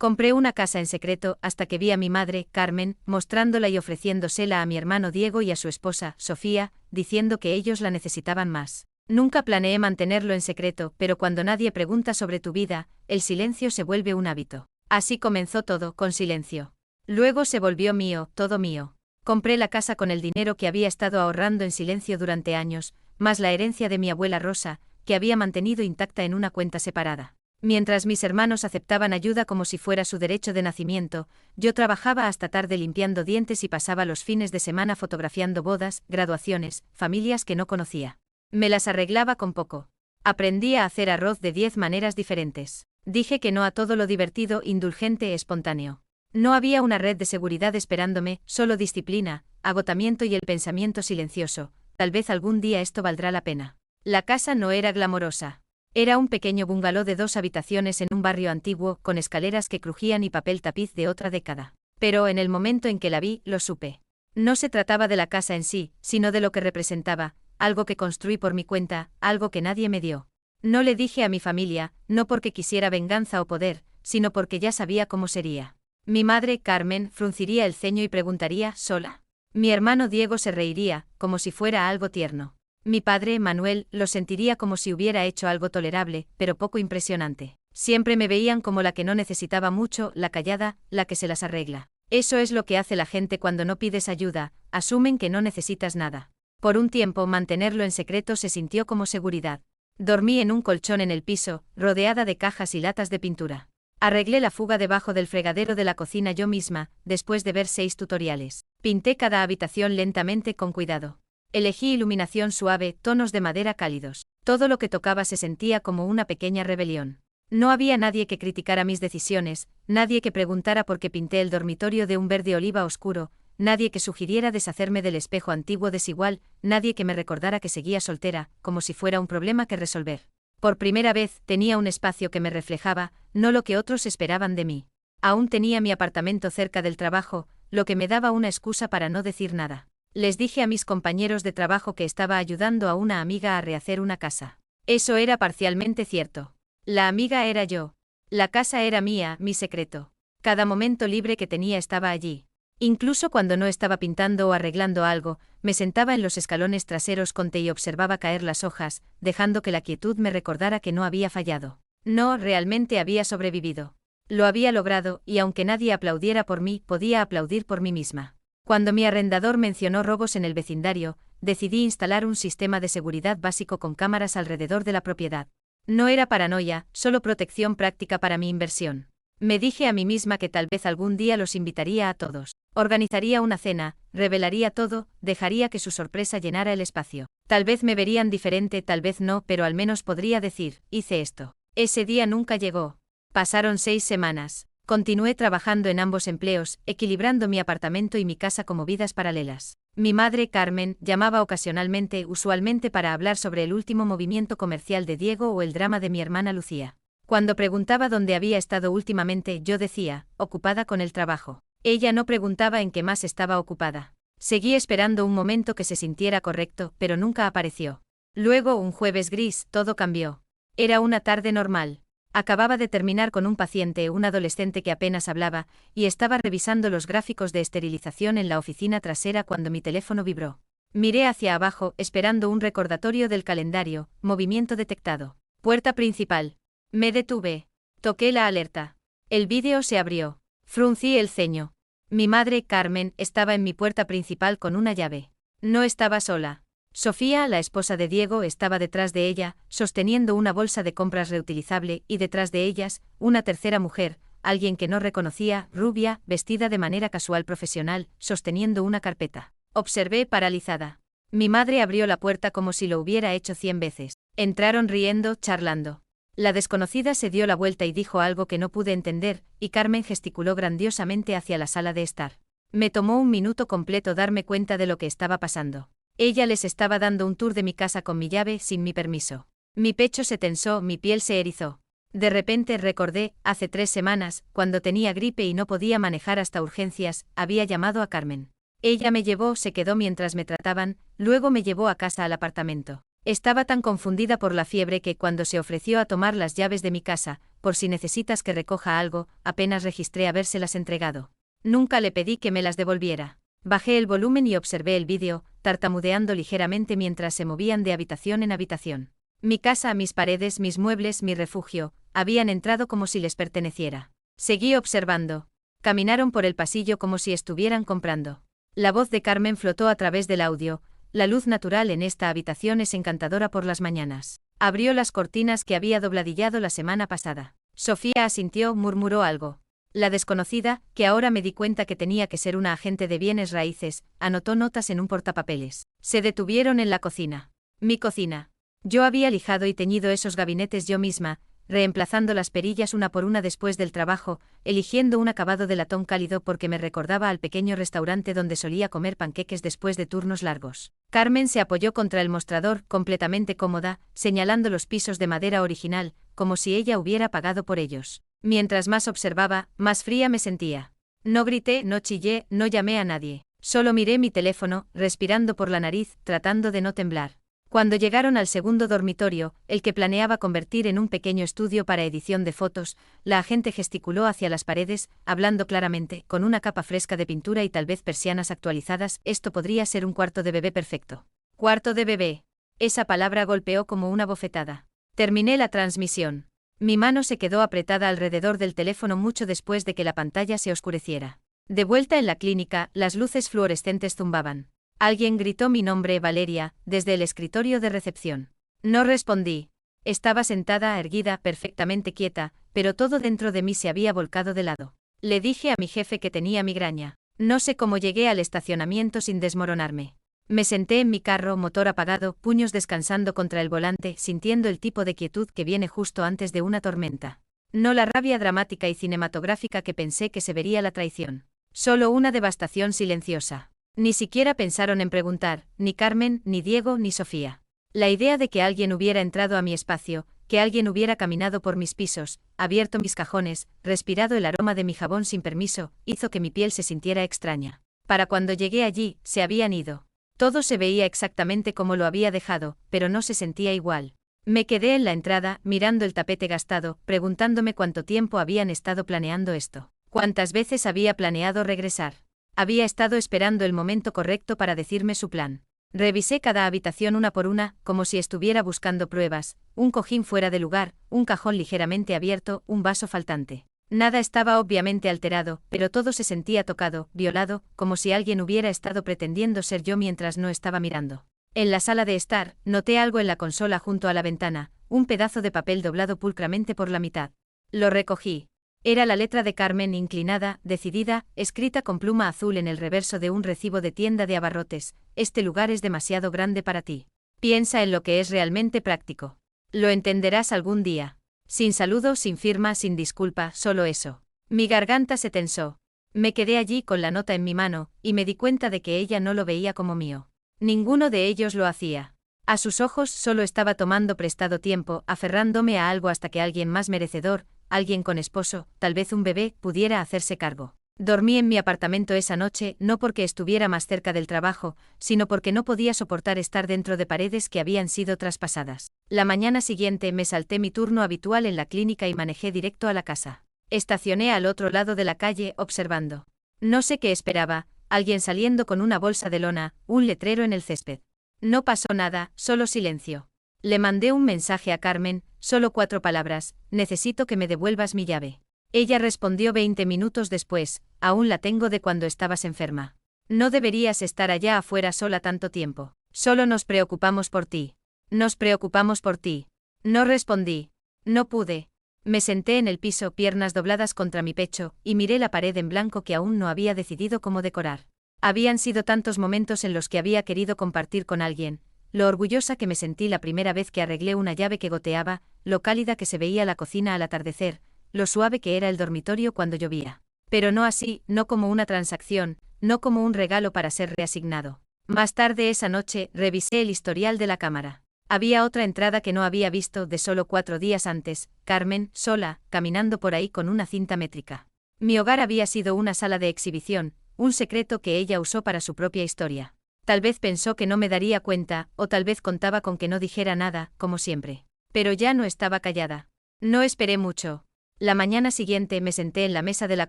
Compré una casa en secreto hasta que vi a mi madre, Carmen, mostrándola y ofreciéndosela a mi hermano Diego y a su esposa, Sofía, diciendo que ellos la necesitaban más. Nunca planeé mantenerlo en secreto, pero cuando nadie pregunta sobre tu vida, el silencio se vuelve un hábito. Así comenzó todo, con silencio. Luego se volvió mío, todo mío. Compré la casa con el dinero que había estado ahorrando en silencio durante años, más la herencia de mi abuela Rosa, que había mantenido intacta en una cuenta separada. Mientras mis hermanos aceptaban ayuda como si fuera su derecho de nacimiento, yo trabajaba hasta tarde limpiando dientes y pasaba los fines de semana fotografiando bodas, graduaciones, familias que no conocía. Me las arreglaba con poco. Aprendí a hacer arroz de 10 maneras diferentes. Dije que no a todo lo divertido, indulgente, espontáneo. No había una red de seguridad esperándome, solo disciplina, agotamiento y el pensamiento silencioso. Tal vez algún día esto valdrá la pena. La casa no era glamorosa. Era un pequeño bungalow de 2 habitaciones en un barrio antiguo, con escaleras que crujían y papel tapiz de otra década. Pero en el momento en que la vi, lo supe. No se trataba de la casa en sí, sino de lo que representaba, algo que construí por mi cuenta, algo que nadie me dio. No le dije a mi familia, no porque quisiera venganza o poder, sino porque ya sabía cómo sería. Mi madre, Carmen, frunciría el ceño y preguntaría, ¿sola? Mi hermano Diego se reiría, como si fuera algo tierno. Mi padre, Manuel, lo sentiría como si hubiera hecho algo tolerable, pero poco impresionante. Siempre me veían como la que no necesitaba mucho, la callada, la que se las arregla. Eso es lo que hace la gente cuando no pides ayuda, asumen que no necesitas nada. Por un tiempo mantenerlo en secreto se sintió como seguridad. Dormí en un colchón en el piso, rodeada de cajas y latas de pintura. Arreglé la fuga debajo del fregadero de la cocina yo misma, después de ver 6 tutoriales. Pinté cada habitación lentamente con cuidado. Elegí iluminación suave, tonos de madera cálidos. Todo lo que tocaba se sentía como una pequeña rebelión. No había nadie que criticara mis decisiones, nadie que preguntara por qué pinté el dormitorio de un verde oliva oscuro, nadie que sugiriera deshacerme del espejo antiguo desigual, nadie que me recordara que seguía soltera, como si fuera un problema que resolver. Por primera vez tenía un espacio que me reflejaba, no lo que otros esperaban de mí. Aún tenía mi apartamento cerca del trabajo, lo que me daba una excusa para no decir nada. Les dije a mis compañeros de trabajo que estaba ayudando a una amiga a rehacer una casa. Eso era parcialmente cierto. La amiga era yo. La casa era mía, mi secreto. Cada momento libre que tenía estaba allí. Incluso cuando no estaba pintando o arreglando algo, me sentaba en los escalones traseros con té y observaba caer las hojas, dejando que la quietud me recordara que no había fallado. No, realmente había sobrevivido. Lo había logrado, y aunque nadie aplaudiera por mí, podía aplaudir por mí misma. Cuando mi arrendador mencionó robos en el vecindario, decidí instalar un sistema de seguridad básico con cámaras alrededor de la propiedad. No era paranoia, solo protección práctica para mi inversión. Me dije a mí misma que tal vez algún día los invitaría a todos. Organizaría una cena, revelaría todo, dejaría que su sorpresa llenara el espacio. Tal vez me verían diferente, tal vez no, pero al menos podría decir, hice esto. Ese día nunca llegó. Pasaron 6 semanas. Continué trabajando en ambos empleos, equilibrando mi apartamento y mi casa como vidas paralelas. Mi madre, Carmen, llamaba ocasionalmente, usualmente para hablar sobre el último movimiento comercial de Diego o el drama de mi hermana Lucía. Cuando preguntaba dónde había estado últimamente, yo decía, ocupada con el trabajo. Ella no preguntaba en qué más estaba ocupada. Seguí esperando un momento que se sintiera correcto, pero nunca apareció. Luego, un jueves gris, todo cambió. Era una tarde normal. Acababa de terminar con un paciente, un adolescente que apenas hablaba, y estaba revisando los gráficos de esterilización en la oficina trasera cuando mi teléfono vibró. Miré hacia abajo, esperando un recordatorio del calendario, movimiento detectado. Puerta principal. Me detuve. Toqué la alerta. El vídeo se abrió. Fruncí el ceño. Mi madre, Carmen, estaba en mi puerta principal con una llave. No estaba sola. Sofía, la esposa de Diego, estaba detrás de ella, sosteniendo una bolsa de compras reutilizable, y detrás de ellas, una tercera mujer, alguien que no reconocía, rubia, vestida de manera casual profesional, sosteniendo una carpeta. Observé paralizada. Mi madre abrió la puerta como si lo hubiera hecho 100 veces. Entraron riendo, charlando. La desconocida se dio la vuelta y dijo algo que no pude entender, y Carmen gesticuló grandiosamente hacia la sala de estar. Me tomó un minuto completo darme cuenta de lo que estaba pasando. Ella les estaba dando un tour de mi casa con mi llave sin mi permiso. Mi pecho se tensó, mi piel se erizó. De repente recordé, hace 3 semanas, cuando tenía gripe y no podía manejar hasta urgencias, había llamado a Carmen. Ella me llevó, se quedó mientras me trataban, luego me llevó a casa al apartamento. Estaba tan confundida por la fiebre que cuando se ofreció a tomar las llaves de mi casa, por si necesitas que recoja algo, apenas registré habérselas entregado. Nunca le pedí que me las devolviera. Bajé el volumen y observé el vídeo, tartamudeando ligeramente mientras se movían de habitación en habitación. Mi casa, mis paredes, mis muebles, mi refugio, habían entrado como si les perteneciera. Seguí observando. Caminaron por el pasillo como si estuvieran comprando. La voz de Carmen flotó a través del audio. La luz natural en esta habitación es encantadora por las mañanas. Abrió las cortinas que había dobladillado la semana pasada. Sofía asintió, murmuró algo. La desconocida, que ahora me di cuenta que tenía que ser una agente de bienes raíces, anotó notas en un portapapeles. Se detuvieron en la cocina. Mi cocina. Yo había lijado y teñido esos gabinetes yo misma, reemplazando las perillas una por una después del trabajo, eligiendo un acabado de latón cálido porque me recordaba al pequeño restaurante donde solía comer panqueques después de turnos largos. Carmen se apoyó contra el mostrador, completamente cómoda, señalando los pisos de madera original, como si ella hubiera pagado por ellos. Mientras más observaba, más fría me sentía. No grité, no chillé, no llamé a nadie. Solo miré mi teléfono, respirando por la nariz, tratando de no temblar. Cuando llegaron al segundo dormitorio, el que planeaba convertir en un pequeño estudio para edición de fotos, la agente gesticuló hacia las paredes, hablando claramente, con una capa fresca de pintura y tal vez persianas actualizadas, esto podría ser un cuarto de bebé perfecto. Cuarto de bebé. Esa palabra golpeó como una bofetada. Terminé la transmisión. Mi mano se quedó apretada alrededor del teléfono mucho después de que la pantalla se oscureciera. De vuelta en la clínica, las luces fluorescentes zumbaban. Alguien gritó mi nombre, Valeria, desde el escritorio de recepción. No respondí. Estaba sentada, erguida, perfectamente quieta, pero todo dentro de mí se había volcado de lado. Le dije a mi jefe que tenía migraña. No sé cómo llegué al estacionamiento sin desmoronarme. Me senté en mi carro, motor apagado, puños descansando contra el volante, sintiendo el tipo de quietud que viene justo antes de una tormenta. No la rabia dramática y cinematográfica que pensé que se vería la traición. Solo una devastación silenciosa. Ni siquiera pensaron en preguntar, ni Carmen, ni Diego, ni Sofía. La idea de que alguien hubiera entrado a mi espacio, que alguien hubiera caminado por mis pisos, abierto mis cajones, respirado el aroma de mi jabón sin permiso, hizo que mi piel se sintiera extraña. Para cuando llegué allí, se habían ido. Todo se veía exactamente como lo había dejado, pero no se sentía igual. Me quedé en la entrada, mirando el tapete gastado, preguntándome cuánto tiempo habían estado planeando esto. Cuántas veces había planeado regresar. Había estado esperando el momento correcto para decirme su plan. Revisé cada habitación una por una, como si estuviera buscando pruebas, un cojín fuera de lugar, un cajón ligeramente abierto, un vaso faltante. Nada estaba obviamente alterado, pero todo se sentía tocado, violado, como si alguien hubiera estado pretendiendo ser yo mientras no estaba mirando. En la sala de estar, noté algo en la consola junto a la ventana, un pedazo de papel doblado pulcramente por la mitad. Lo recogí. Era la letra de Carmen inclinada, decidida, escrita con pluma azul en el reverso de un recibo de tienda de abarrotes. Este lugar es demasiado grande para ti. Piensa en lo que es realmente práctico. Lo entenderás algún día. Sin saludo, sin firma, sin disculpa, solo eso. Mi garganta se tensó. Me quedé allí con la nota en mi mano, y me di cuenta de que ella no lo veía como mío. Ninguno de ellos lo hacía. A sus ojos solo estaba tomando prestado tiempo, aferrándome a algo hasta que alguien más merecedor, alguien con esposo, tal vez un bebé, pudiera hacerse cargo. Dormí en mi apartamento esa noche, no porque estuviera más cerca del trabajo, sino porque no podía soportar estar dentro de paredes que habían sido traspasadas. La mañana siguiente me salté mi turno habitual en la clínica y manejé directo a la casa. Estacioné al otro lado de la calle, observando. No sé qué esperaba, alguien saliendo con una bolsa de lona, un letrero en el césped. No pasó nada, solo silencio. Le mandé un mensaje a Carmen, solo 4 palabras: necesito que me devuelvas mi llave. Ella respondió 20 minutos después: aún la tengo de cuando estabas enferma. No deberías estar allá afuera sola tanto tiempo. Solo nos preocupamos por ti. Nos preocupamos por ti. No respondí. No pude. Me senté en el piso, piernas dobladas contra mi pecho, y miré la pared en blanco que aún no había decidido cómo decorar. Habían sido tantos momentos en los que había querido compartir con alguien. Lo orgullosa que me sentí la primera vez que arreglé una llave que goteaba, lo cálida que se veía la cocina al atardecer, lo suave que era el dormitorio cuando llovía. Pero no así, no como una transacción, no como un regalo para ser reasignado. Más tarde esa noche, revisé el historial de la cámara. Había otra entrada que no había visto de solo 4 días antes: Carmen, sola, caminando por ahí con una cinta métrica. Mi hogar había sido una sala de exhibición, un secreto que ella usó para su propia historia. Tal vez pensó que no me daría cuenta, o tal vez contaba con que no dijera nada, como siempre. Pero ya no estaba callada. No esperé mucho. La mañana siguiente me senté en la mesa de la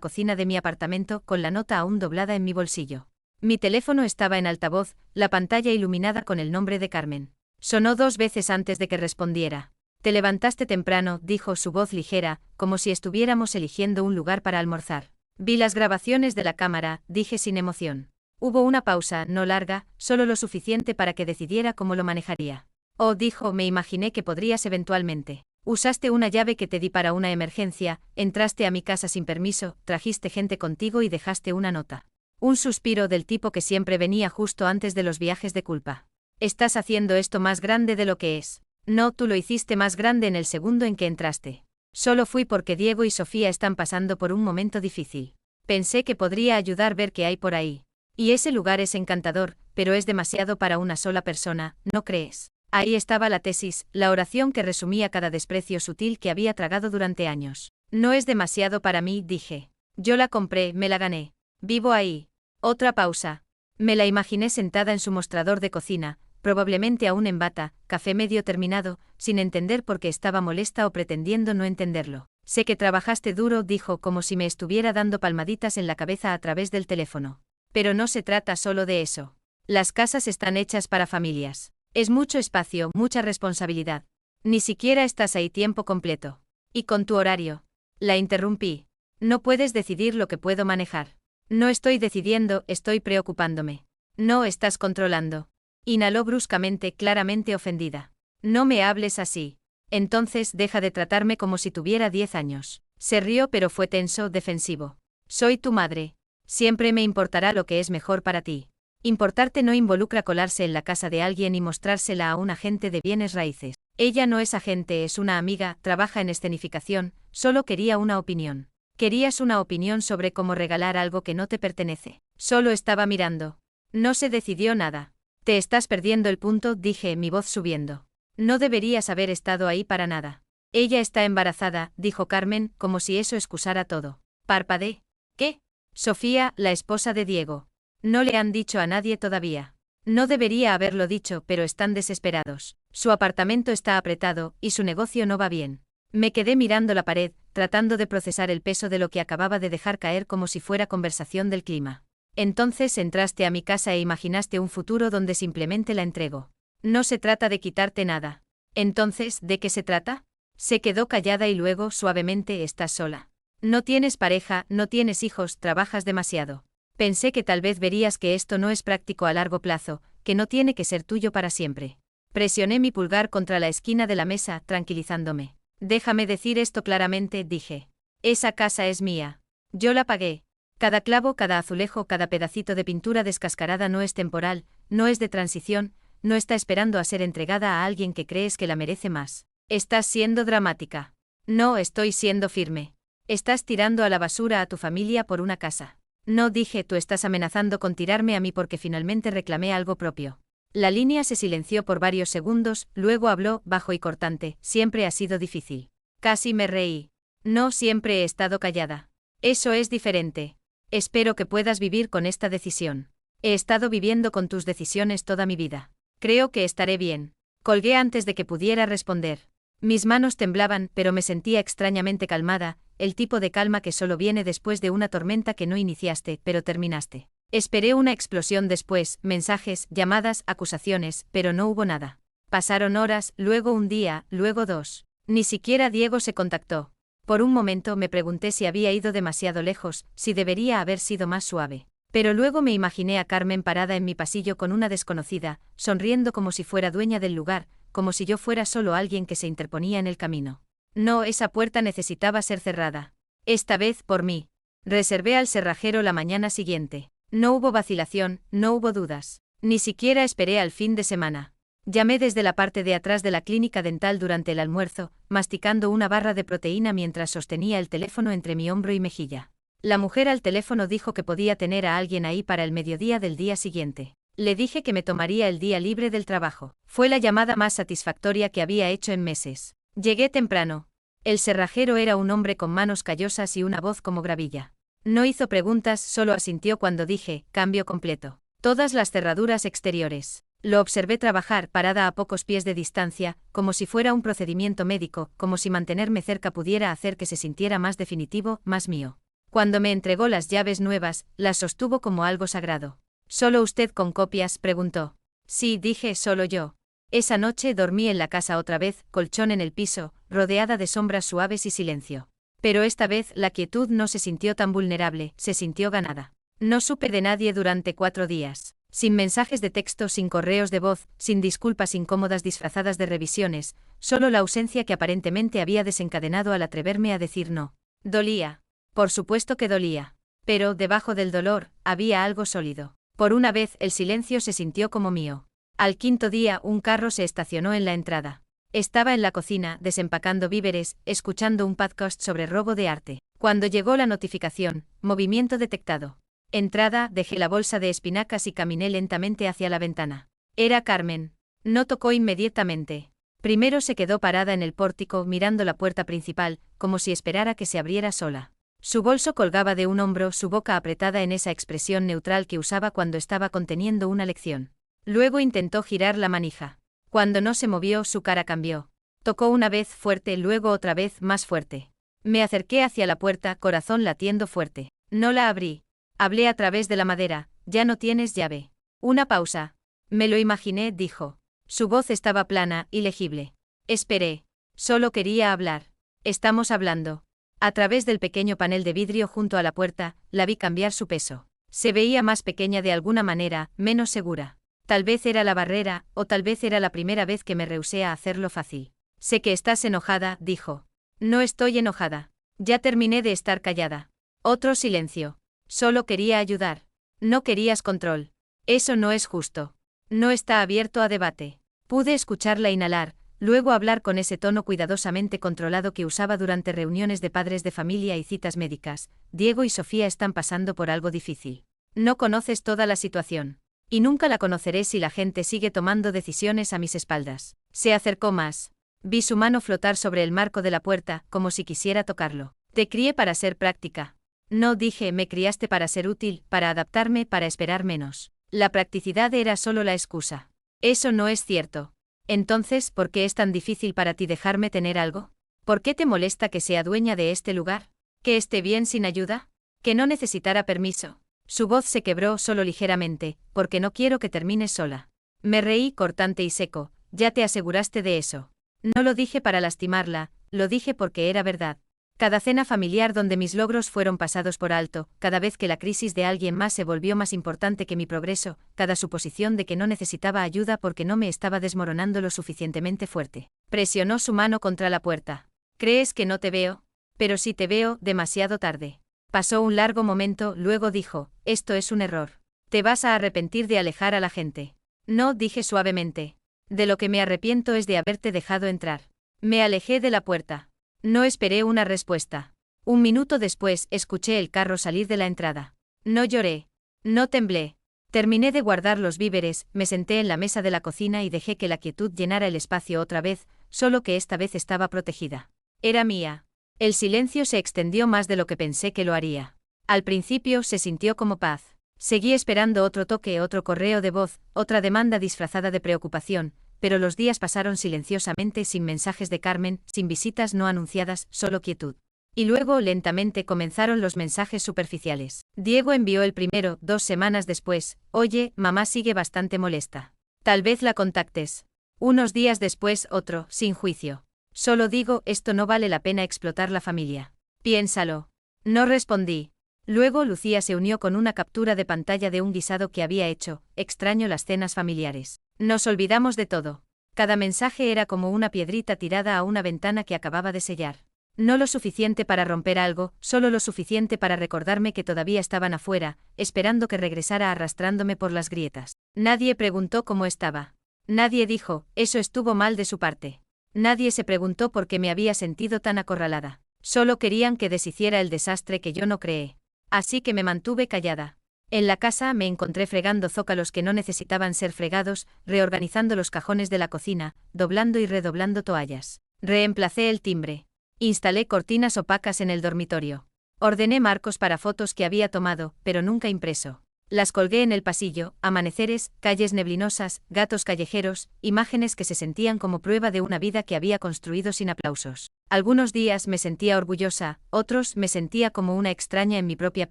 cocina de mi apartamento con la nota aún doblada en mi bolsillo. Mi teléfono estaba en altavoz, la pantalla iluminada con el nombre de Carmen. Sonó 2 veces antes de que respondiera. «Te levantaste temprano», dijo su voz ligera, como si estuviéramos eligiendo un lugar para almorzar. «Vi las grabaciones de la cámara», dije sin emoción. Hubo una pausa, no larga, solo lo suficiente para que decidiera cómo lo manejaría. «Oh», dijo, «me imaginé que podrías eventualmente. Usaste una llave que te di para una emergencia, entraste a mi casa sin permiso, trajiste gente contigo y dejaste una nota». Un suspiro del tipo que siempre venía justo antes de los viajes de culpa. «Estás haciendo esto más grande de lo que es». «No, tú lo hiciste más grande en el segundo en que entraste. Solo fui porque Diego y Sofía están pasando por un momento difícil. Pensé que podría ayudar ver qué hay por ahí. Y ese lugar es encantador, pero es demasiado para una sola persona, ¿no crees?». Ahí estaba la tesis, la oración que resumía cada desprecio sutil que había tragado durante años. «No es demasiado para mí», dije. «Yo la compré, me la gané. Vivo ahí». Otra pausa. Me la imaginé sentada en su mostrador de cocina, probablemente aún en bata, café medio terminado, sin entender por qué estaba molesta o pretendiendo no entenderlo. «Sé que trabajaste duro», dijo, como si me estuviera dando palmaditas en la cabeza a través del teléfono. «Pero no se trata solo de eso. Las casas están hechas para familias. Es mucho espacio, mucha responsabilidad. Ni siquiera estás ahí tiempo completo. Y con tu horario». La interrumpí. «No puedes decidir lo que puedo manejar». «No estoy decidiendo, estoy preocupándome». «No estás controlando». Inhaló bruscamente, claramente ofendida. «No me hables así. Entonces deja de tratarme como si tuviera 10 años». Se rió pero fue tenso, defensivo. «Soy tu madre. Siempre me importará lo que es mejor para ti. Importarte no involucra colarse en la casa de alguien y mostrársela a un agente de bienes raíces. Ella no es agente, es una amiga, trabaja en escenificación, solo quería una opinión». «Querías una opinión sobre cómo regalar algo que no te pertenece». Solo estaba mirando. No se decidió nada. «Te estás perdiendo el punto», dije, mi voz subiendo. «No deberías haber estado ahí para nada». «Ella está embarazada», dijo Carmen, como si eso excusara todo. Parpadeé. «¿Qué?». «Sofía, la esposa de Diego. No le han dicho a nadie todavía». «No debería haberlo dicho, pero están desesperados. Su apartamento está apretado, y su negocio no va bien». Me quedé mirando la pared, tratando de procesar el peso de lo que acababa de dejar caer como si fuera conversación del clima. «Entonces entraste a mi casa e imaginaste un futuro donde simplemente la entrego». «No se trata de quitarte nada». «Entonces, ¿de qué se trata?». Se quedó callada y luego, suavemente, «estás sola. No tienes pareja, no tienes hijos, trabajas demasiado. Pensé que tal vez verías que esto no es práctico a largo plazo, que no tiene que ser tuyo para siempre». Presioné mi pulgar contra la esquina de la mesa, tranquilizándome. «Déjame decir esto claramente», dije. «Esa casa es mía. Yo la pagué. Cada clavo, cada azulejo, cada pedacito de pintura descascarada no es temporal, no es de transición, no está esperando a ser entregada a alguien que crees que la merece más». «Estás siendo dramática». «No, estoy siendo firme. Estás tirando a la basura a tu familia por una casa». «No», dije, «tú estás amenazando con tirarme a mí porque finalmente reclamé algo propio». La línea se silenció por varios segundos, luego habló, bajo y cortante. «Siempre ha sido difícil». Casi me reí. «No, siempre he estado callada». «Eso es diferente. Espero que puedas vivir con esta decisión». «He estado viviendo con tus decisiones toda mi vida. Creo que estaré bien». Colgué antes de que pudiera responder. Mis manos temblaban, pero me sentía extrañamente calmada, el tipo de calma que solo viene después de una tormenta que no iniciaste, pero terminaste. Esperé una explosión después, mensajes, llamadas, acusaciones, pero no hubo nada. Pasaron horas, luego un día, luego 2. Ni siquiera Diego se contactó. Por un momento me pregunté si había ido demasiado lejos, si debería haber sido más suave. Pero luego me imaginé a Carmen parada en mi pasillo con una desconocida, sonriendo como si fuera dueña del lugar, como si yo fuera solo alguien que se interponía en el camino. No, esa puerta necesitaba ser cerrada. Esta vez por mí. Reservé al cerrajero la mañana siguiente. No hubo vacilación, no hubo dudas. Ni siquiera esperé al fin de semana. Llamé desde la parte de atrás de la clínica dental durante el almuerzo, masticando una barra de proteína mientras sostenía el teléfono entre mi hombro y mejilla. La mujer al teléfono dijo que podía tener a alguien ahí para el mediodía del día siguiente. Le dije que me tomaría el día libre del trabajo. Fue la llamada más satisfactoria que había hecho en meses. Llegué temprano. El cerrajero era un hombre con manos callosas y una voz como gravilla. No hizo preguntas, solo asintió cuando dije, cambio completo. todas las cerraduras exteriores. Lo observé trabajar parada a pocos pies de distancia, como si fuera un procedimiento médico, como si mantenerme cerca pudiera hacer que se sintiera más definitivo, más mío. Cuando me entregó las llaves nuevas, las sostuvo como algo sagrado. ¿Solo usted con copias?, preguntó. Sí, dije, solo yo. Esa noche dormí en la casa otra vez, colchón en el piso, rodeada de sombras suaves y silencio. Pero esta vez la quietud no se sintió tan vulnerable, se sintió ganada. No supe de nadie durante 4 días. Sin mensajes de texto, sin correos de voz, sin disculpas incómodas disfrazadas de revisiones, solo la ausencia que aparentemente había desencadenado al atreverme a decir no. Dolía. Por supuesto que dolía. Pero, debajo del dolor, había algo sólido. Por una vez, el silencio se sintió como mío. Al 5.º día, un carro se estacionó en la entrada. Estaba en la cocina, desempacando víveres, escuchando un podcast sobre robo de arte. Cuando llegó la notificación, movimiento detectado. Entrada, dejé la bolsa de espinacas y caminé lentamente hacia la ventana. Era Carmen. No tocó inmediatamente. Primero se quedó parada en el pórtico mirando la puerta principal, como si esperara que se abriera sola. Su bolso colgaba de un hombro, su boca apretada en esa expresión neutral que usaba cuando estaba conteniendo una lección. Luego intentó girar la manija. Cuando no se movió, su cara cambió. Tocó una vez fuerte, luego otra vez más fuerte. Me acerqué hacia la puerta, corazón latiendo fuerte. No la abrí. Hablé a través de la madera. Ya no tienes llave. Una pausa. Me lo imaginé, dijo. Su voz estaba plana y legible. Esperé. Solo quería hablar. Estamos hablando. A través del pequeño panel de vidrio junto a la puerta, la vi cambiar su peso. Se veía más pequeña de alguna manera, menos segura. Tal vez era la barrera, o tal vez era la primera vez que me rehusé a hacerlo fácil. Sé que estás enojada, dijo. No estoy enojada. Ya terminé de estar callada. Otro silencio. Solo quería ayudar. No querías control. Eso no es justo. No está abierto a debate. Pude escucharla inhalar, luego hablar con ese tono cuidadosamente controlado que usaba durante reuniones de padres de familia y citas médicas. Diego y Sofía están pasando por algo difícil. No conoces toda la situación. Y nunca la conoceré si la gente sigue tomando decisiones a mis espaldas. Se acercó más. Vi su mano flotar sobre el marco de la puerta, como si quisiera tocarlo. Te crié para ser práctica. No, dije, me criaste para ser útil, para adaptarme, para esperar menos. La practicidad era solo la excusa. Eso no es cierto. Entonces, ¿por qué es tan difícil para ti dejarme tener algo? ¿Por qué te molesta que sea dueña de este lugar? ¿Que esté bien sin ayuda? ¿Que no necesitara permiso? Su voz se quebró solo ligeramente, porque no quiero que termines sola. Me reí cortante y seco. Ya te aseguraste de eso. No lo dije para lastimarla, lo dije porque era verdad. Cada cena familiar donde mis logros fueron pasados por alto, cada vez que la crisis de alguien más se volvió más importante que mi progreso, cada suposición de que no necesitaba ayuda porque no me estaba desmoronando lo suficientemente fuerte. Presionó su mano contra la puerta. ¿Crees que no te veo? Pero sí te veo, demasiado tarde. Pasó un largo momento, luego dijo, esto es un error. Te vas a arrepentir de alejar a la gente. No, dije suavemente. De lo que me arrepiento es de haberte dejado entrar. Me alejé de la puerta. No esperé una respuesta. Un minuto después, escuché el carro salir de la entrada. No lloré. No temblé. Terminé de guardar los víveres, me senté en la mesa de la cocina y dejé que la quietud llenara el espacio otra vez, solo que esta vez estaba protegida. Era mía. El silencio se extendió más de lo que pensé que lo haría. Al principio se sintió como paz. Seguí esperando otro toque, otro correo de voz, otra demanda disfrazada de preocupación, pero los días pasaron silenciosamente sin mensajes de Carmen, sin visitas no anunciadas, solo quietud. Y luego, lentamente, comenzaron los mensajes superficiales. Diego envió el primero, 2 semanas después. Oye, mamá sigue bastante molesta. Tal vez la contactes. Unos días después, otro, sin juicio. Solo digo, esto no vale la pena explotar la familia. Piénsalo. No respondí. Luego Lucía se unió con una captura de pantalla de un guisado que había hecho. Extraño las cenas familiares. Nos olvidamos de todo. Cada mensaje era como una piedrita tirada a una ventana que acababa de sellar. No lo suficiente para romper algo, solo lo suficiente para recordarme que todavía estaban afuera, esperando que regresara arrastrándome por las grietas. Nadie preguntó cómo estaba. Nadie dijo, eso estuvo mal de su parte. Nadie se preguntó por qué me había sentido tan acorralada. Solo querían que deshiciera el desastre que yo no creé. Así que me mantuve callada. En la casa me encontré fregando zócalos que no necesitaban ser fregados, reorganizando los cajones de la cocina, doblando y redoblando toallas. Reemplacé el timbre. Instalé cortinas opacas en el dormitorio. Ordené marcos para fotos que había tomado, pero nunca impreso. Las colgué en el pasillo: amaneceres, calles neblinosas, gatos callejeros, imágenes que se sentían como prueba de una vida que había construido sin aplausos. Algunos días me sentía orgullosa, otros me sentía como una extraña en mi propia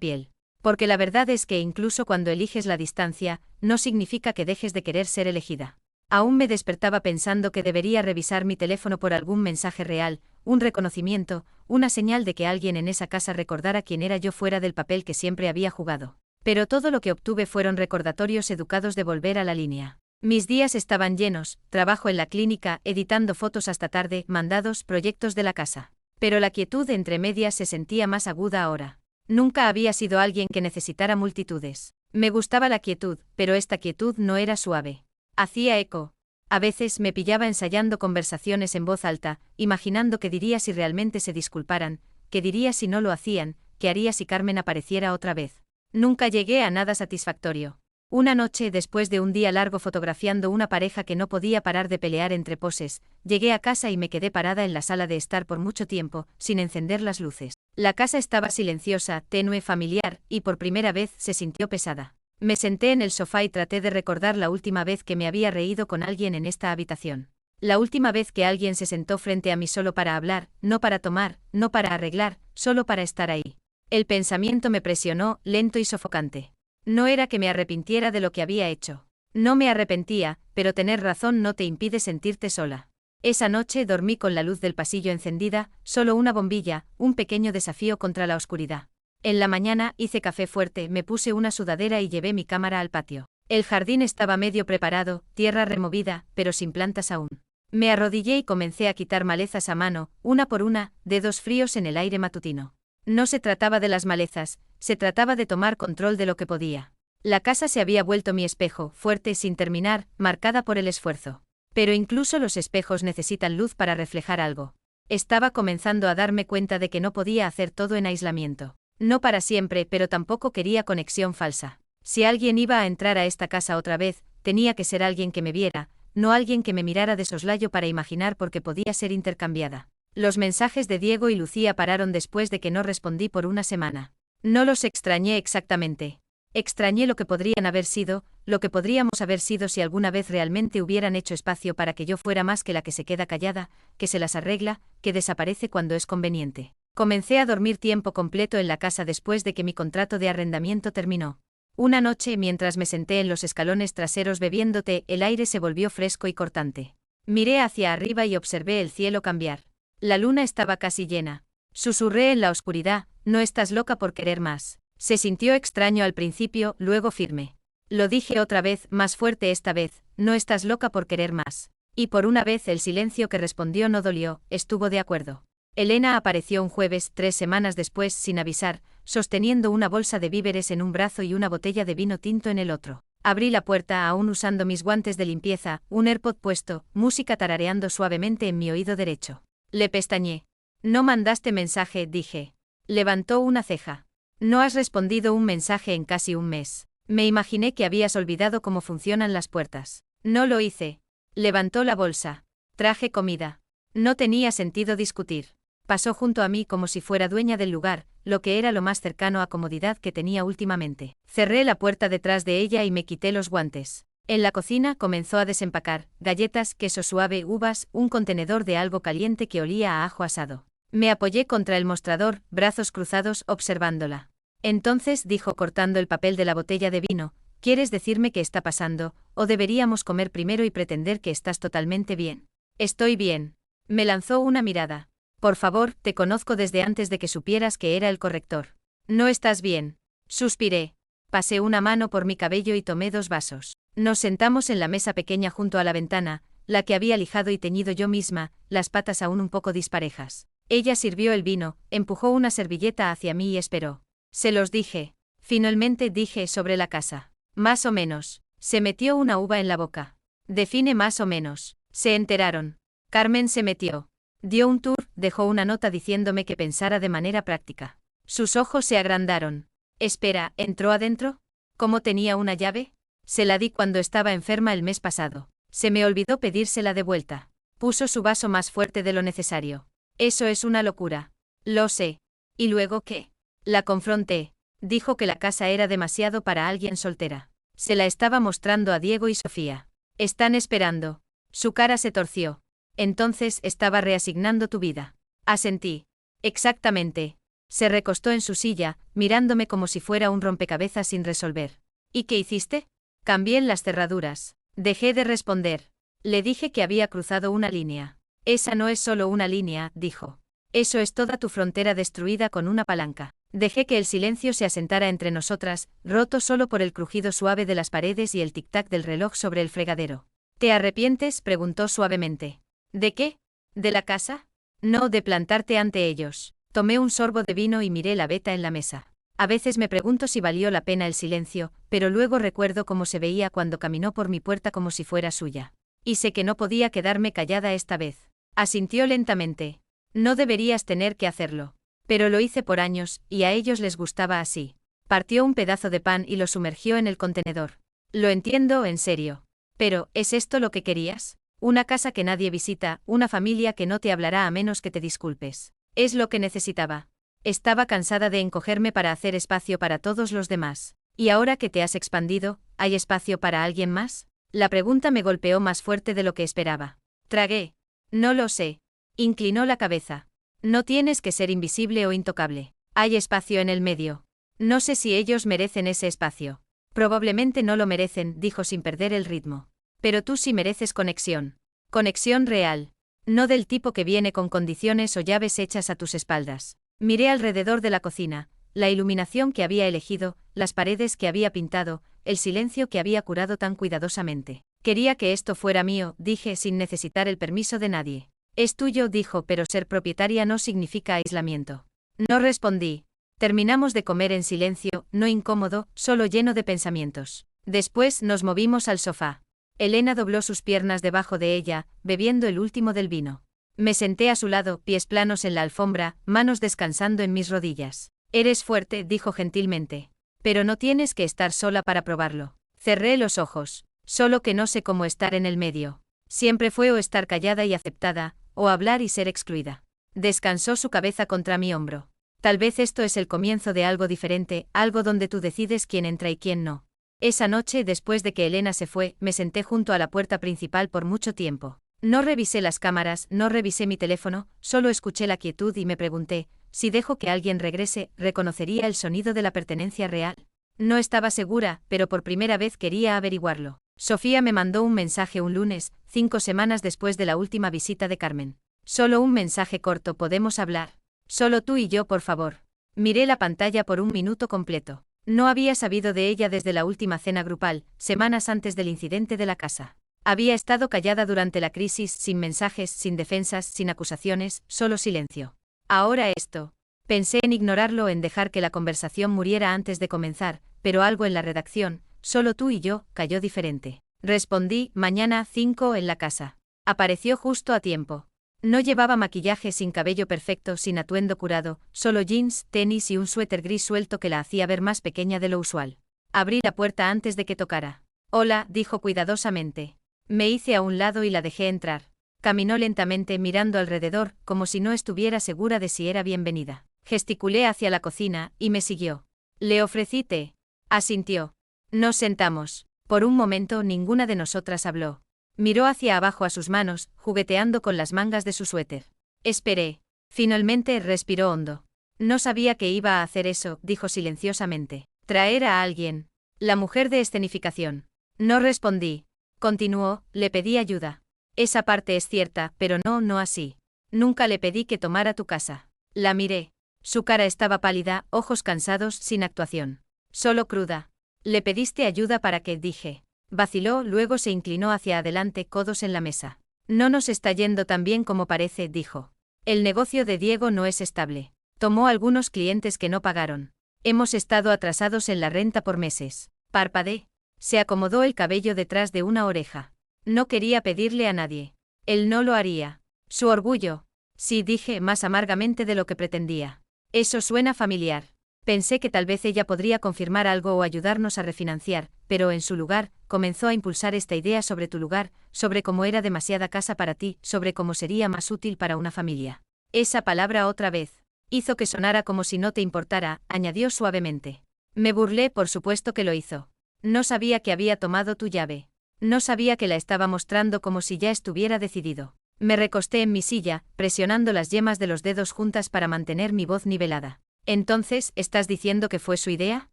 piel. Porque la verdad es que incluso cuando eliges la distancia, no significa que dejes de querer ser elegida. Aún me despertaba pensando que debería revisar mi teléfono por algún mensaje real, un reconocimiento, una señal de que alguien en esa casa recordara quién era yo fuera del papel que siempre había jugado. Pero todo lo que obtuve fueron recordatorios educados de volver a la línea. Mis días estaban llenos: trabajo en la clínica, editando fotos hasta tarde, mandados, proyectos de la casa. Pero la quietud entre medias se sentía más aguda ahora. Nunca había sido alguien que necesitara multitudes. Me gustaba la quietud, pero esta quietud no era suave. Hacía eco. A veces me pillaba ensayando conversaciones en voz alta, imaginando qué diría si realmente se disculparan, qué diría si no lo hacían, qué haría si Carmen apareciera otra vez. Nunca llegué a nada satisfactorio. Una noche, después de un día largo fotografiando una pareja que no podía parar de pelear entre poses, llegué a casa y me quedé parada en la sala de estar por mucho tiempo, sin encender las luces. La casa estaba silenciosa, tenue, familiar, y por primera vez se sintió pesada. Me senté en el sofá y traté de recordar la última vez que me había reído con alguien en esta habitación. La última vez que alguien se sentó frente a mí solo para hablar, no para tomar, no para arreglar, solo para estar ahí. El pensamiento me presionó, lento y sofocante. No era que me arrepintiera de lo que había hecho. No me arrepentía, pero tener razón no te impide sentirte sola. Esa noche dormí con la luz del pasillo encendida, solo una bombilla, un pequeño desafío contra la oscuridad. En la mañana hice café fuerte, me puse una sudadera y llevé mi cámara al patio. El jardín estaba medio preparado, tierra removida, pero sin plantas aún. Me arrodillé y comencé a quitar malezas a mano, una por una, dedos fríos en el aire matutino. No se trataba de las malezas, se trataba de tomar control de lo que podía. La casa se había vuelto mi espejo, fuerte sin terminar, marcada por el esfuerzo. Pero incluso los espejos necesitan luz para reflejar algo. Estaba comenzando a darme cuenta de que no podía hacer todo en aislamiento. No para siempre, pero tampoco quería conexión falsa. Si alguien iba a entrar a esta casa otra vez, tenía que ser alguien que me viera, no alguien que me mirara de soslayo para imaginar porque podía ser intercambiada. Los mensajes de Diego y Lucía pararon después de que no respondí por una semana. No los extrañé exactamente. Extrañé lo que podrían haber sido, lo que podríamos haber sido si alguna vez realmente hubieran hecho espacio para que yo fuera más que la que se queda callada, que se las arregla, que desaparece cuando es conveniente. Comencé a dormir tiempo completo en la casa después de que mi contrato de arrendamiento terminó. Una noche, mientras me senté en los escalones traseros bebiendo té, el aire se volvió fresco y cortante. Miré hacia arriba y observé el cielo cambiar. La luna estaba casi llena. Susurré en la oscuridad: no estás loca por querer más. Se sintió extraño al principio, luego firme. Lo dije otra vez, más fuerte esta vez: no estás loca por querer más. Y por una vez el silencio que respondió no dolió, estuvo de acuerdo. Elena apareció un jueves, 3 semanas después, sin avisar, sosteniendo una bolsa de víveres en un brazo y una botella de vino tinto en el otro. Abrí la puerta aún usando mis guantes de limpieza, un AirPod puesto, música tarareando suavemente en mi oído derecho. Le pestañeé. No mandaste mensaje, dije. Levantó una ceja. No has respondido un mensaje en casi un mes. Me imaginé que habías olvidado cómo funcionan las puertas. No lo hice. Levantó la bolsa. Traje comida. No tenía sentido discutir. Pasó junto a mí como si fuera dueña del lugar, lo que era lo más cercano a comodidad que tenía últimamente. Cerré la puerta detrás de ella y me quité los guantes. En la cocina comenzó a desempacar: galletas, queso suave, uvas, un contenedor de algo caliente que olía a ajo asado. Me apoyé contra el mostrador, brazos cruzados, observándola. Entonces dijo cortando el papel de la botella de vino: ¿quieres decirme qué está pasando, o deberíamos comer primero y pretender que estás totalmente bien? Estoy bien. Me lanzó una mirada. Por favor, te conozco desde antes de que supieras que era el corrector. No estás bien. Suspiré. Pasé una mano por mi cabello y tomé 2 vasos. Nos sentamos en la mesa pequeña junto a la ventana, la que había lijado y teñido yo misma, las patas aún un poco disparejas. Ella sirvió el vino, empujó una servilleta hacia mí y esperó. Se los dije. Finalmente dije: sobre la casa. Más o menos. Se metió una uva en la boca. Define más o menos. Se enteraron. Carmen se metió. Dio un tour, dejó una nota diciéndome que pensara de manera práctica. Sus ojos se agrandaron. Espera, ¿entró adentro? ¿Cómo tenía una llave? Se la di cuando estaba enferma el mes pasado. Se me olvidó pedírsela de vuelta. Puso su vaso más fuerte de lo necesario. Eso es una locura. Lo sé. ¿Y luego qué? La confronté. Dijo que la casa era demasiado para alguien soltera. Se la estaba mostrando a Diego y Sofía. Están esperando. Su cara se torció. Entonces estaba reasignando tu vida. Asentí. Exactamente. Se recostó en su silla, mirándome como si fuera un rompecabezas sin resolver. ¿Y qué hiciste? Cambié las cerraduras. Dejé de responder. Le dije que había cruzado una línea. Esa no es solo una línea, dijo. Eso es toda tu frontera destruida con una palanca. Dejé que el silencio se asentara entre nosotras, roto solo por el crujido suave de las paredes y el tic-tac del reloj sobre el fregadero. ¿Te arrepientes?, preguntó suavemente. ¿De qué? ¿De la casa? No, de plantarte ante ellos. Tomé un sorbo de vino y miré la veta en la mesa. A veces me pregunto si valió la pena el silencio, pero luego recuerdo cómo se veía cuando caminó por mi puerta como si fuera suya. Y sé que no podía quedarme callada esta vez. Asintió lentamente. No deberías tener que hacerlo. Pero lo hice por años, y a ellos les gustaba así. Partió un pedazo de pan y lo sumergió en el contenedor. Lo entiendo, en serio. Pero, ¿es esto lo que querías? Una casa que nadie visita, una familia que no te hablará a menos que te disculpes. Es lo que necesitaba. Estaba cansada de encogerme para hacer espacio para todos los demás. ¿Y ahora que te has expandido, hay espacio para alguien más? La pregunta me golpeó más fuerte de lo que esperaba. Tragué. No lo sé. Inclinó la cabeza. No tienes que ser invisible o intocable. Hay espacio en el medio. No sé si ellos merecen ese espacio. Probablemente no lo merecen, dijo sin perder el ritmo. Pero tú sí mereces conexión. Conexión real. No del tipo que viene con condiciones o llaves hechas a tus espaldas. Miré alrededor de la cocina, la iluminación que había elegido, las paredes que había pintado, el silencio que había curado tan cuidadosamente. Quería que esto fuera mío, dije sin necesitar el permiso de nadie. Es tuyo, dijo, pero ser propietaria no significa aislamiento. No respondí. Terminamos de comer en silencio, no incómodo, solo lleno de pensamientos. Después nos movimos al sofá. Elena dobló sus piernas debajo de ella, bebiendo el último del vino. Me senté a su lado, pies planos en la alfombra, manos descansando en mis rodillas. Eres fuerte, dijo gentilmente. Pero no tienes que estar sola para probarlo. Cerré los ojos. Solo que no sé cómo estar en el medio. Siempre fue o estar callada y aceptada, o hablar y ser excluida. Descansó su cabeza contra mi hombro. Tal vez esto es el comienzo de algo diferente, algo donde tú decides quién entra y quién no. Esa noche, después de que Elena se fue, me senté junto a la puerta principal por mucho tiempo. No revisé las cámaras, no revisé mi teléfono, solo escuché la quietud y me pregunté, si dejo que alguien regrese, ¿reconocería el sonido de la pertenencia real? No estaba segura, pero por primera vez quería averiguarlo. Sofía me mandó un mensaje un lunes, 5 semanas después de la última visita de Carmen. Solo un mensaje corto, ¿podemos hablar? Solo tú y yo, por favor. Miré la pantalla por un minuto completo. No había sabido de ella desde la última cena grupal, semanas antes del incidente de la casa. Había estado callada durante la crisis, sin mensajes, sin defensas, sin acusaciones, solo silencio. Ahora esto. Pensé en ignorarlo, en dejar que la conversación muriera antes de comenzar, pero algo en la redacción, solo tú y yo, cayó diferente. Respondí, mañana 5 en la casa. Apareció justo a tiempo. No llevaba maquillaje, sin cabello perfecto, sin atuendo curado, solo jeans, tenis y un suéter gris suelto que la hacía ver más pequeña de lo usual. Abrí la puerta antes de que tocara. Hola, dijo cuidadosamente. Me hice a un lado y la dejé entrar. Caminó lentamente mirando alrededor, como si no estuviera segura de si era bienvenida. Gesticulé hacia la cocina, y me siguió. Le ofrecí té. Asintió. Nos sentamos. Por un momento ninguna de nosotras habló. Miró hacia abajo a sus manos, jugueteando con las mangas de su suéter. Esperé. Finalmente respiró hondo. No sabía que iba a hacer eso, dijo silenciosamente. Traer a alguien. La mujer de escenificación. No respondí. Continuó, le pedí ayuda. Esa parte es cierta, pero no así. Nunca le pedí que tomara tu casa. La miré. Su cara estaba pálida, ojos cansados, sin actuación. Solo cruda. Le pediste ayuda para que, dije. Vaciló, luego se inclinó hacia adelante, codos en la mesa. No nos está yendo tan bien como parece, dijo. El negocio de Diego no es estable. Tomó algunos clientes que no pagaron. Hemos estado atrasados en la renta por meses. Parpadeé. Se acomodó el cabello detrás de una oreja. No quería pedirle a nadie. Él no lo haría. Su orgullo. Sí, dije, más amargamente de lo que pretendía. Eso suena familiar. Pensé que tal vez ella podría confirmar algo o ayudarnos a refinanciar, pero en su lugar, comenzó a impulsar esta idea sobre tu lugar, sobre cómo era demasiada casa para ti, sobre cómo sería más útil para una familia. Esa palabra otra vez. Hizo que sonara como si no te importara, añadió suavemente. Me burlé, por supuesto que lo hizo. No sabía que había tomado tu llave. No sabía que la estaba mostrando como si ya estuviera decidido. Me recosté en mi silla, presionando las yemas de los dedos juntas para mantener mi voz nivelada. Entonces, ¿estás diciendo que fue su idea?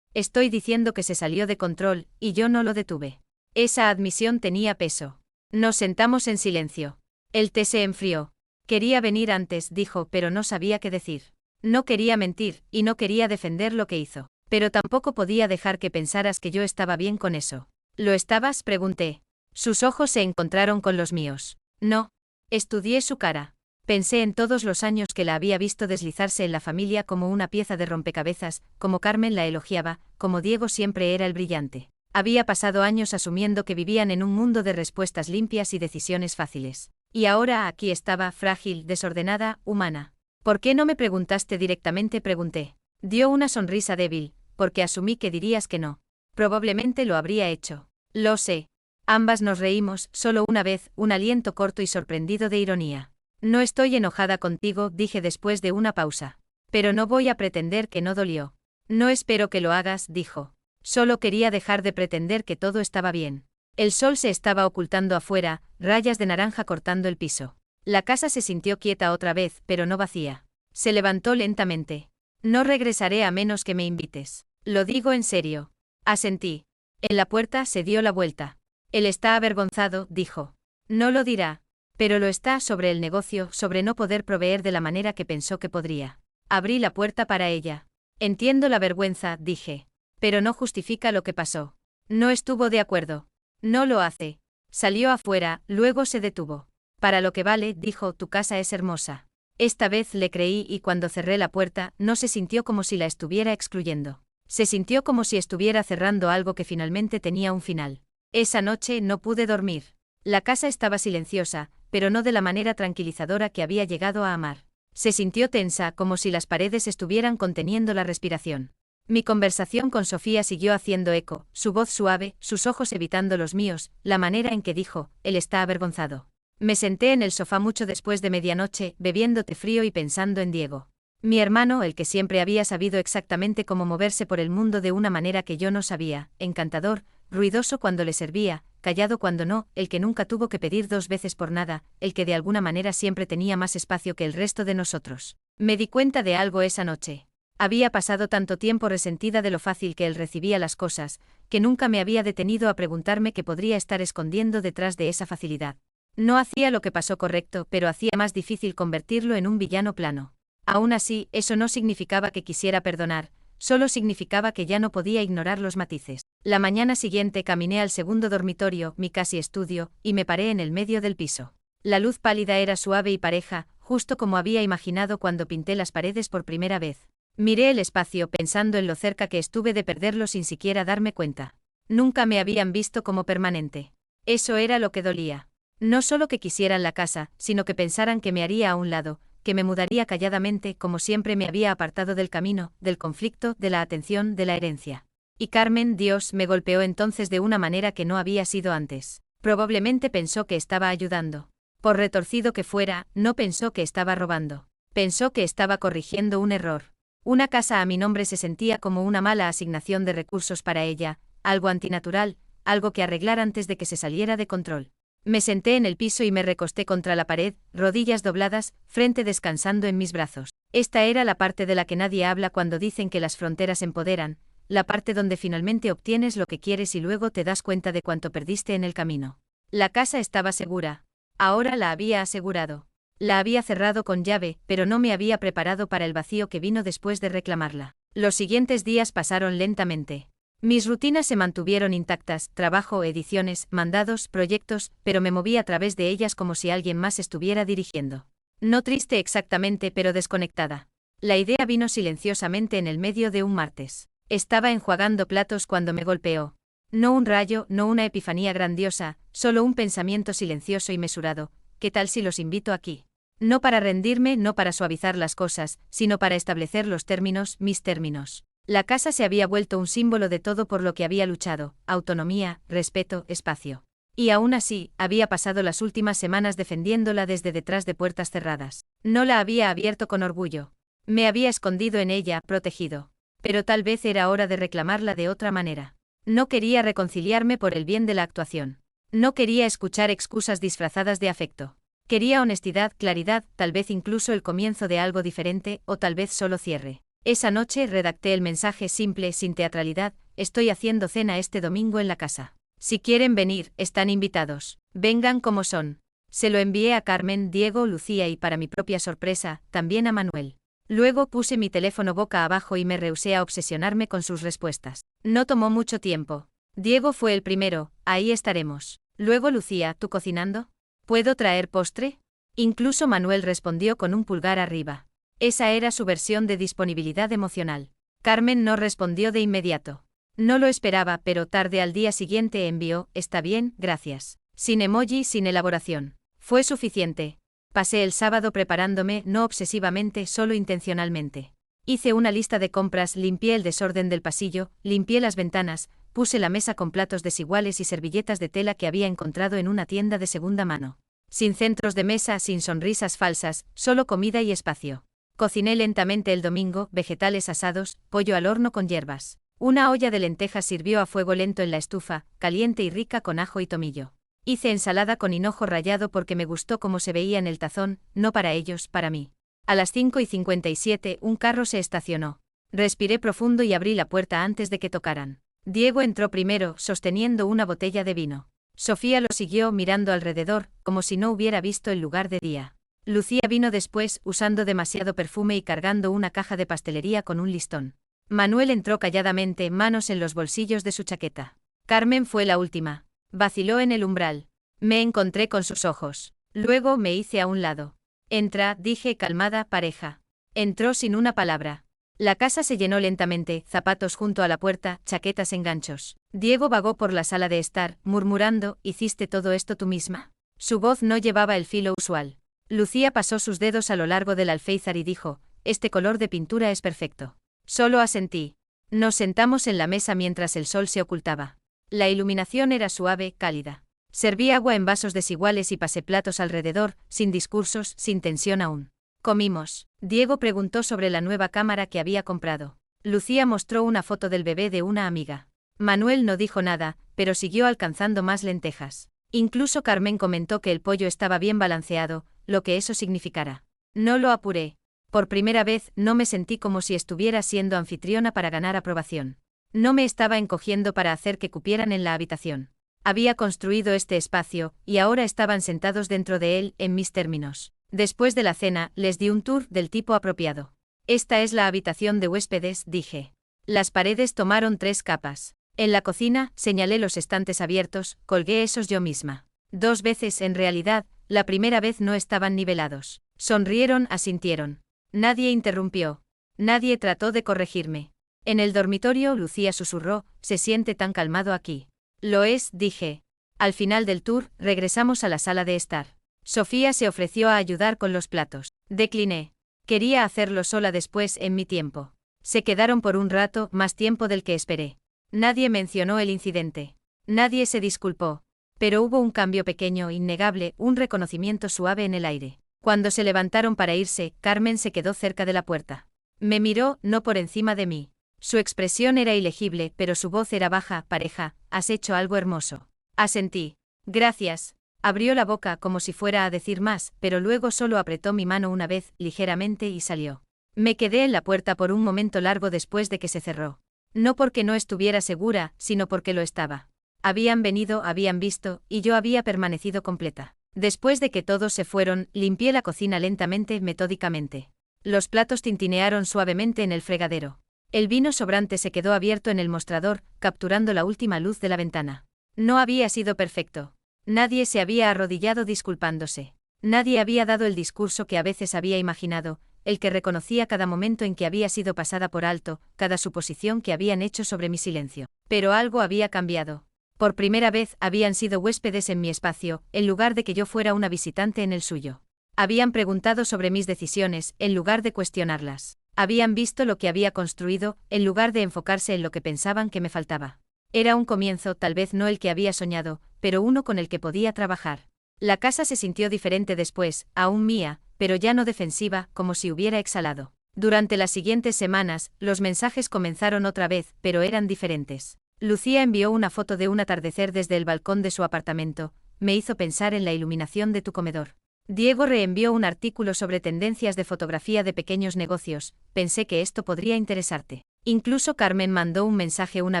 Estoy diciendo que se salió de control, y yo no lo detuve. Esa admisión tenía peso. Nos sentamos en silencio. El té se enfrió. Quería venir antes, dijo, pero no sabía qué decir. No quería mentir, y no quería defender lo que hizo. Pero tampoco podía dejar que pensaras que yo estaba bien con eso. ¿Lo estabas?, pregunté. Sus ojos se encontraron con los míos. No. Estudié su cara. Pensé en todos los años que la había visto deslizarse en la familia como una pieza de rompecabezas, como Carmen la elogiaba, como Diego siempre era el brillante. Había pasado años asumiendo que vivían en un mundo de respuestas limpias y decisiones fáciles. Y ahora aquí estaba, frágil, desordenada, humana. ¿Por qué no me preguntaste directamente?, pregunté. Dio una sonrisa débil, porque asumí que dirías que no. Probablemente lo habría hecho. Lo sé. Ambas nos reímos, solo una vez, un aliento corto y sorprendido de ironía. No estoy enojada contigo, dije después de una pausa. Pero no voy a pretender que no dolió. No espero que lo hagas, dijo. Solo quería dejar de pretender que todo estaba bien. El sol se estaba ocultando afuera, rayas de naranja cortando el piso. La casa se sintió quieta otra vez, pero no vacía. Se levantó lentamente. No regresaré a menos que me invites. Lo digo en serio. Asentí. En la puerta se dio la vuelta. Él está avergonzado, dijo. No lo dirá. Pero lo está sobre el negocio, sobre no poder proveer de la manera que pensó que podría. Abrí la puerta para ella. Entiendo la vergüenza, dije. Pero no justifica lo que pasó. No estuvo de acuerdo. No lo hace. Salió afuera, luego se detuvo. Para lo que vale, dijo, tu casa es hermosa. Esta vez le creí y cuando cerré la puerta, no se sintió como si la estuviera excluyendo. Se sintió como si estuviera cerrando algo que finalmente tenía un final. Esa noche no pude dormir. La casa estaba silenciosa, pero no de la manera tranquilizadora que había llegado a amar. Se sintió tensa, como si las paredes estuvieran conteniendo la respiración. Mi conversación con Sofía siguió haciendo eco, su voz suave, sus ojos evitando los míos, la manera en que dijo, él está avergonzado. Me senté en el sofá mucho después de medianoche, bebiendo té frío y pensando en Diego. Mi hermano, el que siempre había sabido exactamente cómo moverse por el mundo de una manera que yo no sabía, encantador, ruidoso cuando le servía, callado cuando no, el que nunca tuvo que pedir 2 veces por nada, el que de alguna manera siempre tenía más espacio que el resto de nosotros. Me di cuenta de algo esa noche. Había pasado tanto tiempo resentida de lo fácil que él recibía las cosas, que nunca me había detenido a preguntarme qué podría estar escondiendo detrás de esa facilidad. No hacía lo que pasó correcto, pero hacía más difícil convertirlo en un villano plano. Aún así, eso no significaba que quisiera perdonar, solo significaba que ya no podía ignorar los matices. La mañana siguiente caminé al segundo dormitorio, mi casi estudio, y me paré en el medio del piso. La luz pálida era suave y pareja, justo como había imaginado cuando pinté las paredes por primera vez. Miré el espacio pensando en lo cerca que estuve de perderlo sin siquiera darme cuenta. Nunca me habían visto como permanente. Eso era lo que dolía. No solo que quisieran la casa, sino que pensaran que me haría a un lado, que me mudaría calladamente como siempre me había apartado del camino, del conflicto, de la atención, de la herencia. Y Carmen, Dios, me golpeó entonces de una manera que no había sido antes. Probablemente pensó que estaba ayudando. Por retorcido que fuera, no pensó que estaba robando. Pensó que estaba corrigiendo un error. Una casa a mi nombre se sentía como una mala asignación de recursos para ella, algo antinatural, algo que arreglar antes de que se saliera de control. Me senté en el piso y me recosté contra la pared, rodillas dobladas, frente descansando en mis brazos. Esta era la parte de la que nadie habla cuando dicen que las fronteras empoderan, la parte donde finalmente obtienes lo que quieres y luego te das cuenta de cuánto perdiste en el camino. La casa estaba segura. Ahora la había asegurado. La había cerrado con llave, pero no me había preparado para el vacío que vino después de reclamarla. Los siguientes días pasaron lentamente. Mis rutinas se mantuvieron intactas, trabajo, ediciones, mandados, proyectos, pero me moví a través de ellas como si alguien más estuviera dirigiendo. No triste exactamente, pero desconectada. La idea vino silenciosamente en el medio de un martes. Estaba enjuagando platos cuando me golpeó. No un rayo, no una epifanía grandiosa, solo un pensamiento silencioso y mesurado. ¿Qué tal si los invito aquí? No para rendirme, no para suavizar las cosas, sino para establecer los términos, mis términos. La casa se había vuelto un símbolo de todo por lo que había luchado, autonomía, respeto, espacio. Y aún así, había pasado las últimas semanas defendiéndola desde detrás de puertas cerradas. No la había abierto con orgullo. Me había escondido en ella, protegido. Pero tal vez era hora de reclamarla de otra manera. No quería reconciliarme por el bien de la actuación. No quería escuchar excusas disfrazadas de afecto. Quería honestidad, claridad, tal vez incluso el comienzo de algo diferente, o tal vez solo cierre. Esa noche redacté el mensaje simple, sin teatralidad: estoy haciendo cena este domingo en la casa. Si quieren venir, están invitados. Vengan como son. Se lo envié a Carmen, Diego, Lucía y, para mi propia sorpresa, también a Manuel. Luego puse mi teléfono boca abajo y me rehusé a obsesionarme con sus respuestas. No tomó mucho tiempo. Diego fue el primero: ahí estaremos. Luego Lucía: ¿tú cocinando? ¿Puedo traer postre? Incluso Manuel respondió con un pulgar arriba. Esa era su versión de disponibilidad emocional. Carmen no respondió de inmediato. No lo esperaba, pero tarde al día siguiente envió: está bien, gracias. Sin emoji, sin elaboración. Fue suficiente. Pasé el sábado preparándome, no obsesivamente, solo intencionalmente. Hice una lista de compras, limpié el desorden del pasillo, limpié las ventanas, puse la mesa con platos desiguales y servilletas de tela que había encontrado en una tienda de segunda mano. Sin centros de mesa, sin sonrisas falsas, solo comida y espacio. Cociné lentamente el domingo: vegetales asados, pollo al horno con hierbas. Una olla de lentejas sirvió a fuego lento en la estufa, caliente y rica, con ajo y tomillo. Hice ensalada con hinojo rallado porque me gustó cómo se veía en el tazón, no para ellos, para mí. A las 5:57 un carro se estacionó. Respiré profundo y abrí la puerta antes de que tocaran. Diego entró primero, sosteniendo una botella de vino. Sofía lo siguió, mirando alrededor, como si no hubiera visto el lugar de día. Lucía vino después, usando demasiado perfume y cargando una caja de pastelería con un listón. Manuel entró calladamente, manos en los bolsillos de su chaqueta. Carmen fue la última. Vaciló en el umbral. Me encontré con sus ojos. Luego me hice a un lado. Entra, dije calmada, pareja. Entró sin una palabra. La casa se llenó lentamente, zapatos junto a la puerta, chaquetas en ganchos. Diego vagó por la sala de estar, murmurando: ¿hiciste todo esto tú misma? Su voz no llevaba el filo usual. Lucía pasó sus dedos a lo largo del alféizar y dijo: este color de pintura es perfecto. Solo asentí. Nos sentamos en la mesa mientras el sol se ocultaba. La iluminación era suave, cálida. Serví agua en vasos desiguales y pasé platos alrededor, sin discursos, sin tensión aún. Comimos. Diego preguntó sobre la nueva cámara que había comprado. Lucía mostró una foto del bebé de una amiga. Manuel no dijo nada, pero siguió alcanzando más lentejas. Incluso Carmen comentó que el pollo estaba bien balanceado, lo que eso significara. No lo apuré. Por primera vez, no me sentí como si estuviera siendo anfitriona para ganar aprobación. No me estaba encogiendo para hacer que cupieran en la habitación. Había construido este espacio, y ahora estaban sentados dentro de él, en mis términos. Después de la cena, les di un tour del tipo apropiado. Esta es la habitación de huéspedes, dije. Las paredes tomaron 3 capas. En la cocina, señalé los estantes abiertos, colgué esos yo misma. 2 veces, en realidad, la primera vez no estaban nivelados. Sonrieron, asintieron. Nadie interrumpió. Nadie trató de corregirme. En el dormitorio, Lucía susurró: se siente tan calmado aquí. Lo es, dije. Al final del tour, regresamos a la sala de estar. Sofía se ofreció a ayudar con los platos. Decliné. Quería hacerlo sola después, en mi tiempo. Se quedaron por un rato, más tiempo del que esperé. Nadie mencionó el incidente. Nadie se disculpó. Pero hubo un cambio pequeño, innegable, un reconocimiento suave en el aire. Cuando se levantaron para irse, Carmen se quedó cerca de la puerta. Me miró, no por encima de mí. Su expresión era ilegible, pero su voz era baja: pareja, has hecho algo hermoso. Asentí. Gracias. Abrió la boca como si fuera a decir más, pero luego solo apretó mi mano una vez, ligeramente, y salió. Me quedé en la puerta por un momento largo después de que se cerró. No porque no estuviera segura, sino porque lo estaba. Habían venido, habían visto, y yo había permanecido completa. Después de que todos se fueron, limpié la cocina lentamente, metódicamente. Los platos tintinearon suavemente en el fregadero. El vino sobrante se quedó abierto en el mostrador, capturando la última luz de la ventana. No había sido perfecto. Nadie se había arrodillado disculpándose. Nadie había dado el discurso que a veces había imaginado, el que reconocía cada momento en que había sido pasada por alto, cada suposición que habían hecho sobre mi silencio. Pero algo había cambiado. Por primera vez habían sido huéspedes en mi espacio, en lugar de que yo fuera una visitante en el suyo. Habían preguntado sobre mis decisiones, en lugar de cuestionarlas. Habían visto lo que había construido, en lugar de enfocarse en lo que pensaban que me faltaba. Era un comienzo, tal vez no el que había soñado, pero uno con el que podía trabajar. La casa se sintió diferente después, aún mía, pero ya no defensiva, como si hubiera exhalado. Durante las siguientes semanas, los mensajes comenzaron otra vez, pero eran diferentes. Lucía envió una foto de un atardecer desde el balcón de su apartamento. Me hizo pensar en la iluminación de tu comedor. Diego reenvió un artículo sobre tendencias de fotografía de pequeños negocios. Pensé que esto podría interesarte. Incluso Carmen mandó un mensaje una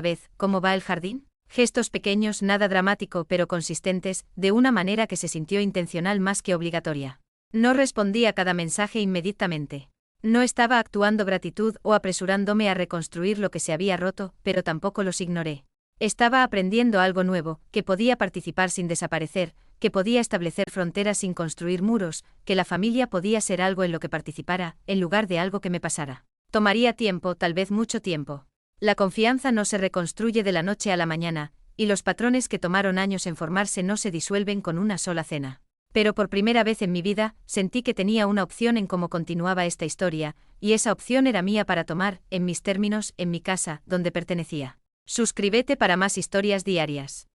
vez. ¿Cómo va el jardín? Gestos pequeños, nada dramático pero consistentes, de una manera que se sintió intencional más que obligatoria. No respondí a cada mensaje inmediatamente. No estaba actuando gratitud o apresurándome a reconstruir lo que se había roto, pero tampoco los ignoré. Estaba aprendiendo algo nuevo, que podía participar sin desaparecer, que podía establecer fronteras sin construir muros, que la familia podía ser algo en lo que participara, en lugar de algo que me pasara. Tomaría tiempo, tal vez mucho tiempo. La confianza no se reconstruye de la noche a la mañana, y los patrones que tomaron años en formarse no se disuelven con una sola cena. Pero por primera vez en mi vida, sentí que tenía una opción en cómo continuaba esta historia, y esa opción era mía para tomar, en mis términos, en mi casa, donde pertenecía. Suscríbete para más historias diarias.